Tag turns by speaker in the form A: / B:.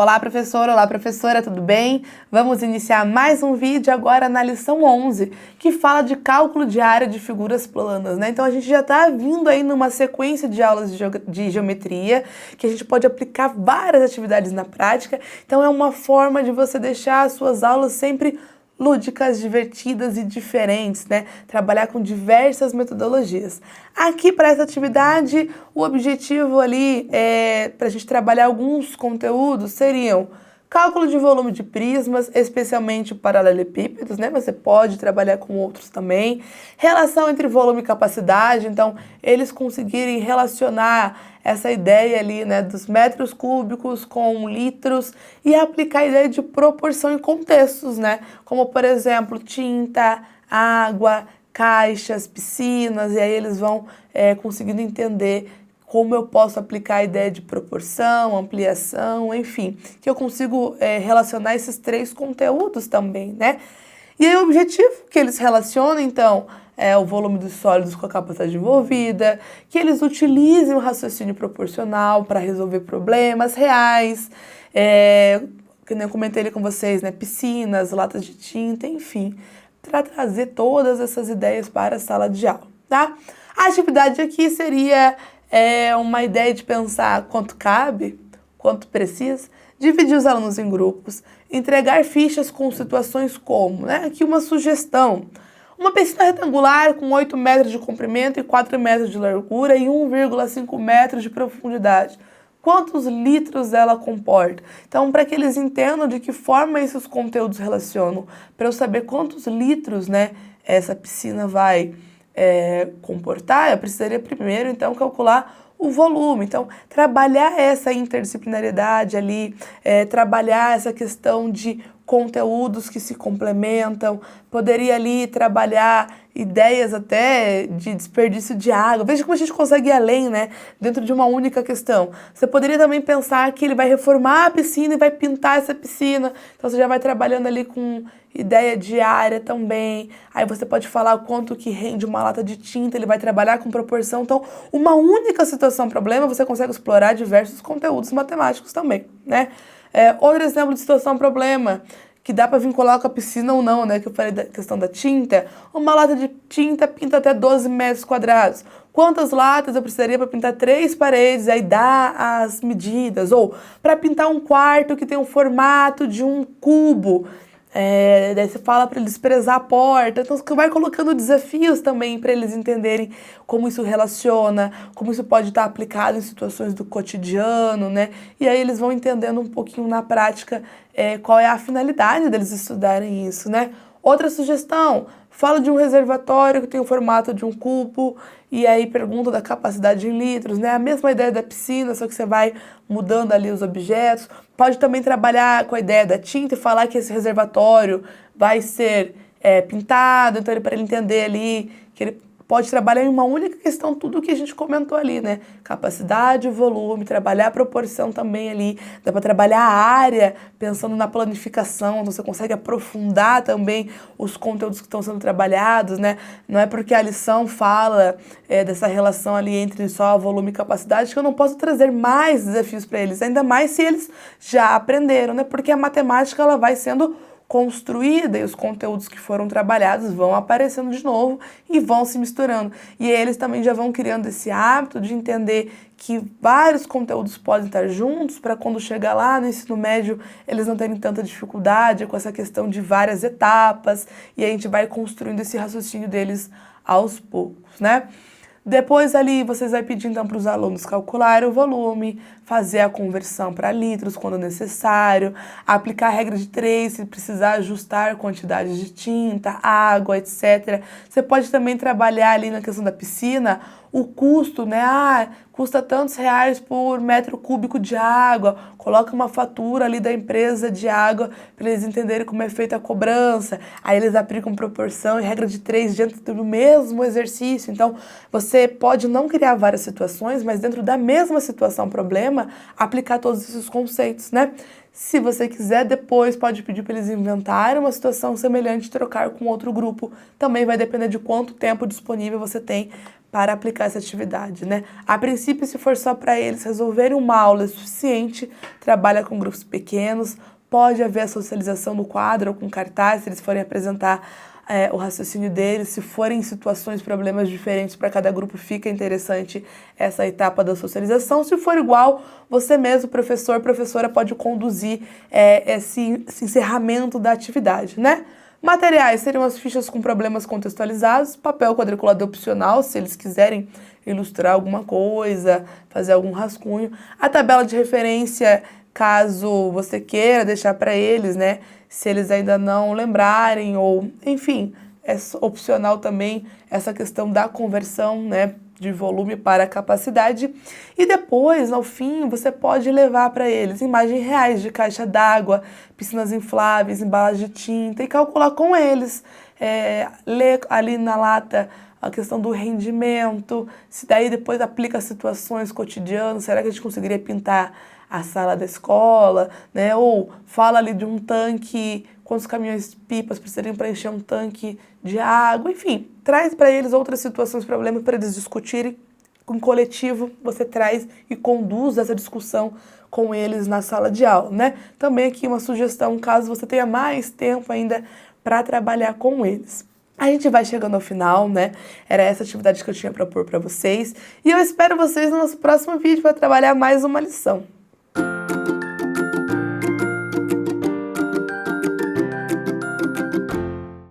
A: Olá professora, tudo bem? Vamos iniciar mais um vídeo agora na lição 11, que fala de cálculo de área de figuras planas, né? Então a gente já está vindo aí numa sequência de aulas de geometria, que a gente pode aplicar várias atividades na prática, então é uma forma de você deixar as suas aulas sempre lúdicas, divertidas e diferentes, né? Trabalhar com diversas metodologias. Aqui para essa atividade, o objetivo ali para a gente trabalhar alguns conteúdos seriam cálculo de volume de prismas, especialmente paralelepípedos, né? Você pode trabalhar com outros também. Relação entre volume e capacidade, então eles conseguirem relacionar essa ideia ali, né, dos metros cúbicos com litros e aplicar a ideia de proporção em contextos, né? Como, por exemplo, tinta, água, caixas, piscinas, e aí eles vão conseguindo entender como eu posso aplicar a ideia de proporção, ampliação, enfim, que eu consigo relacionar esses três conteúdos também, né? E aí o objetivo que eles relacionam, então, é o volume dos sólidos com a capacidade envolvida, que eles utilizem o raciocínio proporcional para resolver problemas reais, que nem eu comentei ali com vocês, né? Piscinas, latas de tinta, enfim, para trazer todas essas ideias para a sala de aula, tá? A atividade aqui seria uma ideia de pensar quanto cabe, quanto precisa, dividir os alunos em grupos, entregar fichas com situações como, né? Aqui uma sugestão. Uma piscina retangular com 8 metros de comprimento e 4 metros de largura e 1,5 metros de profundidade. Quantos litros ela comporta? Então, para que eles entendam de que forma esses conteúdos relacionam, para eu saber quantos litros, né, essa piscina vai comportar, eu precisaria primeiro, então, calcular o volume. Então, trabalhar essa interdisciplinariedade ali, trabalhar essa questão de conteúdos que se complementam, poderia ali trabalhar ideias até de desperdício de água. Veja como a gente consegue ir além, né, dentro de uma única questão. Você poderia também pensar que ele vai reformar a piscina e vai pintar essa piscina, então você já vai trabalhando ali com ideia de área também. Aí você pode falar o quanto que rende uma lata de tinta, ele vai trabalhar com proporção. Então, uma única situação problema, você consegue explorar diversos conteúdos matemáticos também, né? Outro exemplo de situação problema, que dá para vincular com a piscina ou não, né? Que eu falei da questão da tinta. Uma lata de tinta pinta até 12 metros quadrados. Quantas latas eu precisaria para pintar 3 paredes? Aí dá as medidas. Ou para pintar um quarto que tem um formato de um cubo. Daí você fala para eles prezar a porta, então você vai colocando desafios também para eles entenderem como isso relaciona, como isso pode estar aplicado em situações do cotidiano, né? E aí eles vão entendendo um pouquinho na prática qual é a finalidade deles estudarem isso, né? Outra sugestão, fala de um reservatório que tem o formato de um cubo e aí pergunta da capacidade em litros, né? A mesma ideia da piscina, só que você vai mudando ali os objetos. Pode também trabalhar com a ideia da tinta e falar que esse reservatório vai ser pintado, então para ele entender ali que ele pode trabalhar em uma única questão tudo o que a gente comentou ali, né? Capacidade, volume, trabalhar a proporção também ali, dá para trabalhar a área pensando na planificação, então você consegue aprofundar também os conteúdos que estão sendo trabalhados, né? Não é porque a lição fala dessa relação ali entre só volume e capacidade que eu não posso trazer mais desafios para eles, ainda mais se eles já aprenderam, né? Porque a matemática ela vai sendo construída e os conteúdos que foram trabalhados vão aparecendo de novo e vão se misturando. E eles também já vão criando esse hábito de entender que vários conteúdos podem estar juntos para quando chegar lá no ensino médio eles não terem tanta dificuldade com essa questão de várias etapas e a gente vai construindo esse raciocínio deles aos poucos, né? Depois ali vocês vão pedir então para os alunos calcularem o volume, fazer a conversão para litros quando necessário, aplicar a regra de 3 se precisar ajustar quantidades de tinta, água, etc. Você pode também trabalhar ali na questão da piscina o custo, né? Custa tantos reais por metro cúbico de água, coloca uma fatura ali da empresa de água para eles entenderem como é feita a cobrança, aí eles aplicam proporção e regra de 3 dentro do mesmo exercício. Então, você pode não criar várias situações, mas dentro da mesma situação problema, aplicar todos esses conceitos, né? Se você quiser, depois pode pedir para eles inventarem uma situação semelhante e trocar com outro grupo. Também vai depender de quanto tempo disponível você tem para aplicar essa atividade, né? A princípio, se for só para eles resolverem uma aula é suficiente, trabalha com grupos pequenos, pode haver a socialização no quadro ou com cartaz, se eles forem apresentar o raciocínio deles, se forem situações, problemas diferentes para cada grupo, fica interessante essa etapa da socialização. Se for igual, você mesmo, professor, professora, pode conduzir esse encerramento da atividade, né? Materiais seriam as fichas com problemas contextualizados, papel quadriculado opcional, se eles quiserem ilustrar alguma coisa, fazer algum rascunho. A tabela de referência, caso você queira deixar para eles, né? Se eles ainda não lembrarem, ou enfim, é opcional também essa questão da conversão, né? De volume para capacidade. E depois, ao fim, você pode levar para eles imagens reais de caixa d'água, piscinas infláveis, embalagem de tinta e calcular com eles. Ler ali na lata a questão do rendimento, se daí depois aplica situações cotidianas, será que a gente conseguiria pintar a sala da escola, né? Ou fala ali de um tanque, quantos caminhões-pipas precisariam para encher um tanque de água, enfim, traz para eles outras situações, problemas para eles discutirem. Com coletivo, você traz e conduz essa discussão com eles na sala de aula, né? Também aqui uma sugestão, caso você tenha mais tempo ainda para trabalhar com eles. A gente vai chegando ao final, né? Era essa atividade que eu tinha para propor para vocês. E eu espero vocês no nosso próximo vídeo para trabalhar mais uma lição.